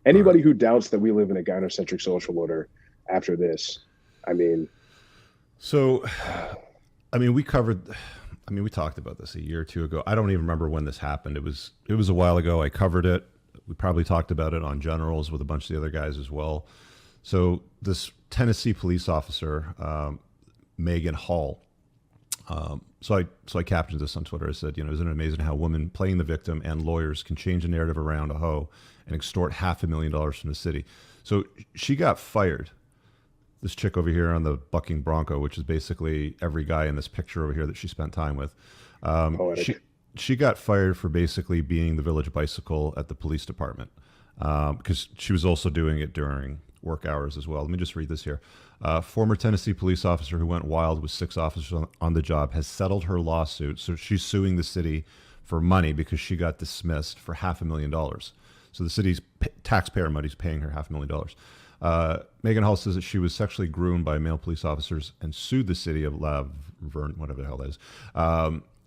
All right. Anybody who doubts that we live in a gynocentric social order after this, I mean, So, I mean, we covered. I mean, we talked about this a year or two ago. I don't even remember when this happened. It was a while ago. I covered it. We probably talked about it on Generals with a bunch of the other guys as well. So this Tennessee police officer, Maegan Hall. So I captioned this on Twitter. I said, isn't it amazing how women playing the victim and lawyers can change a narrative around a hoe and extort $500,000 from the city? So she got fired. This chick over here on the bucking bronco, which is basically every guy in this picture over here that she spent time with. She poetic. she got fired for basically being the village bicycle at the police department because she was also doing it during work hours as well. Let me just read this here. Former Tennessee police officer who went wild with 6 officers on the job has settled her lawsuit. So she's suing the city for money because she got dismissed for $500,000. So the city's taxpayer money is paying her $500,000. Maegan Hall says that she was sexually groomed by male police officers and sued the city of Laverne, whatever the hell that is.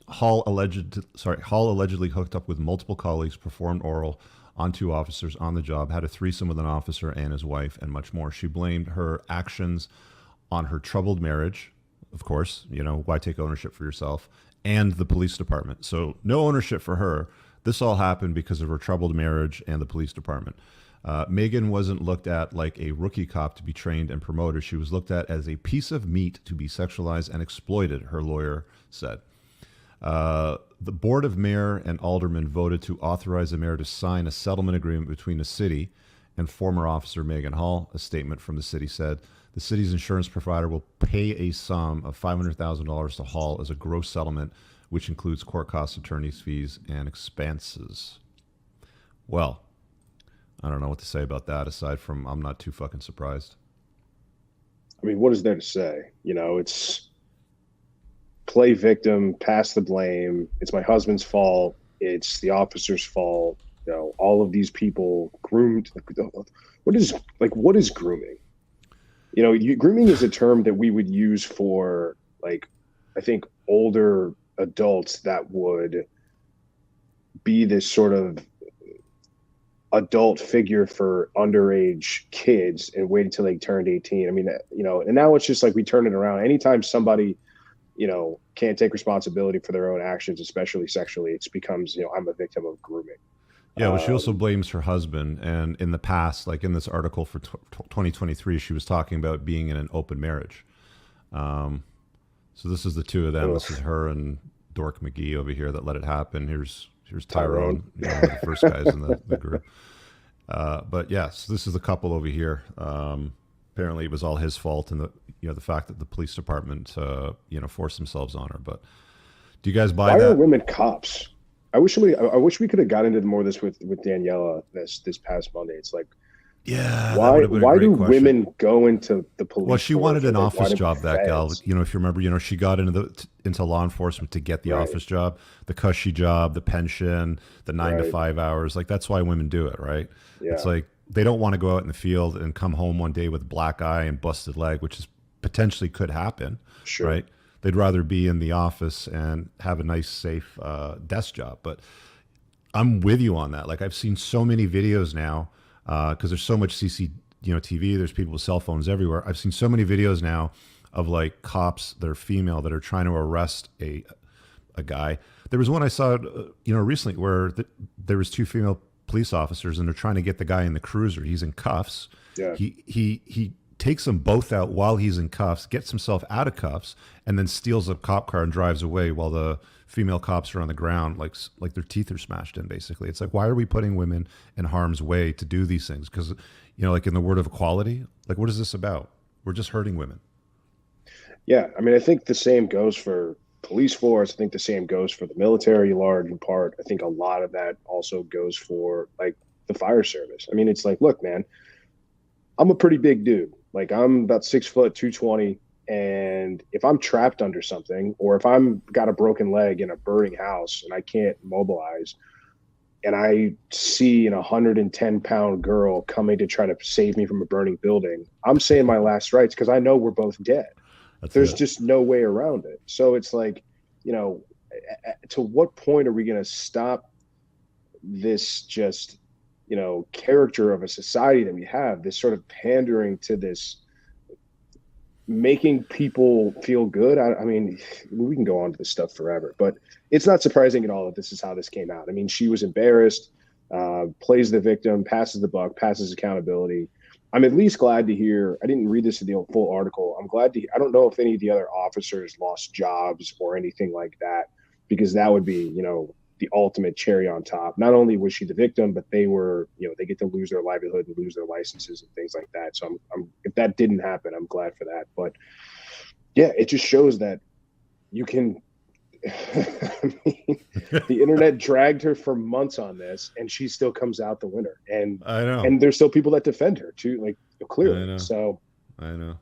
Hall allegedly hooked up with multiple colleagues, performed oral on 2 officers on the job, had a threesome with an officer and his wife, and much more. She blamed her actions on her troubled marriage, of course, why take ownership for yourself, and the police department. So no ownership for her. This all happened because of her troubled marriage and the police department. Maegan wasn't looked at like a rookie cop to be trained and promoted. She was looked at as a piece of meat to be sexualized and exploited, her lawyer said. The board of mayor and aldermen voted to authorize the mayor to sign a settlement agreement between the city and former officer Maegan Hall. A statement from the city said the city's insurance provider will pay a sum of $500,000 to Hall as a gross settlement, which includes court costs, attorney's fees, and expenses. Well, I don't know what to say about that aside from I'm not too fucking surprised. I mean, what is there to say? It's play victim, pass the blame. It's my husband's fault. It's the officer's fault. All of these people groomed. What is grooming? Grooming is a term that we would use for I think older adults that would be this sort of adult figure for underage kids and wait until they turned 18. I mean, and now it's just like we turn it around. Anytime somebody, can't take responsibility for their own actions, especially sexually, it becomes, I'm a victim of grooming. Yeah, but she also blames her husband. And in the past, like in this article for 2023, she was talking about being in an open marriage. So this is the 2 of them. Ugh. This is her and Dork McGee over here that let it happen. Here's Tyrone. Tyrone, one of the first guys in the group. But yes, this is the couple over here. Apparently, it was all his fault, and the fact that the police department forced themselves on her. But do you guys buy Why that? are women cops? I wish we could have got into more of this with Daniela this past Monday. It's like, Yeah, that why would have been a why great do question. women go into the police? Well, she force wanted an or why office do job, that gal. feds? If you remember, she got into law enforcement to get the Right. office job, the cushy job, the pension, the 9 to 5 hours. Like that's why women do it, right? It's Yeah, like they don't want to go out in the field and come home one day with a black eye and busted leg, which is potentially could happen, sure. right? They'd rather be in the office and have a nice, safe desk job. But I'm with you on that. Like I've seen so many videos now because there's so much TV. There's people with cell phones everywhere. I've seen so many videos now of like cops that are female that are trying to arrest a guy. There was one I saw, recently where there was 2 female police officers and they're trying to get the guy in the cruiser. He's in cuffs. Yeah, He takes them both out while he's in cuffs, gets himself out of cuffs, and then steals a cop car and drives away while the female cops are on the ground, like their teeth are smashed in. Basically, it's like, why are we putting women in harm's way to do these things? Because like in the word of equality, like what is this about? We're just hurting women. yeah. I mean, I think the same goes for police force. I think the same goes for the military, large in part. I think a lot of that also goes for like the fire service. I mean, it's like, look, man, I'm a pretty big dude. Like I'm about 6 foot, 220. And if I'm trapped under something, or if I'm got a broken leg in a burning house and I can't mobilize, and I see an 110-pound girl coming to try to save me from a burning building, I'm saying my last rites because I know we're both dead. That's There's it. just no way around it. So it's like, to what point are we going to stop this just, character of a society that we have, this sort of pandering to this, making people feel good. I mean, we can go on to this stuff forever, but it's not surprising at all that this is how this came out. I mean, she was embarrassed, plays the victim, passes the buck, passes accountability. I'm at least glad to hear, I didn't read this in the full article. I'm glad to, I don't know if any of the other officers lost jobs or anything like that, because that would be, the ultimate cherry on top. Not only was she the victim, but they were, they get to lose their livelihood and lose their licenses and things like that. So if that didn't happen, I'm glad for that. But yeah, it just shows that you can, I mean, the internet dragged her for months on this, and she still comes out the winner. And I know. And there's still people that defend her too, like clearly. I know. So I know.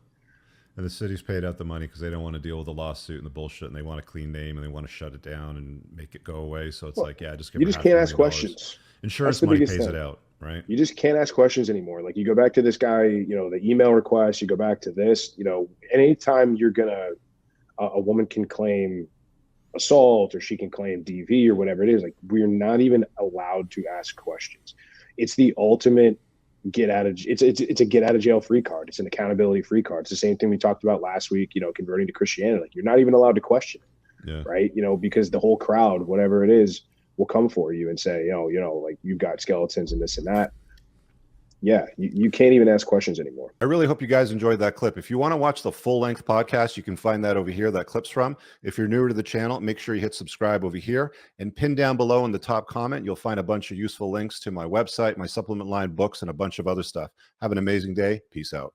And the city's paid out the money because they don't want to deal with the lawsuit and the bullshit, and they want a clean name and they want to shut it down and make it go away. So it's like, yeah, just give you just can't ask questions. Insurance money pays it out, right? You just can't ask questions anymore. Like, you go back to this guy, the email request, you go back to this, anytime you're gonna, a woman can claim assault, or she can claim DV or whatever it is, like, we're not even allowed to ask questions. It's the ultimate it's a get out of jail free card. It's an accountability free card. It's the same thing we talked about last week, converting to Christianity. Like, you're not even allowed to question it. Yeah. Right. Because the whole crowd, whatever it is, will come for you and say, like, you've got skeletons and this and that. Yeah, you can't even ask questions anymore. I really hope you guys enjoyed that clip. If you want to watch the full-length podcast, you can find that over here, that clip's from. If you're newer to the channel, make sure you hit subscribe over here, and pin down below in the top comment, you'll find a bunch of useful links to my website, my supplement line, books, and a bunch of other stuff. Have an amazing day. Peace out.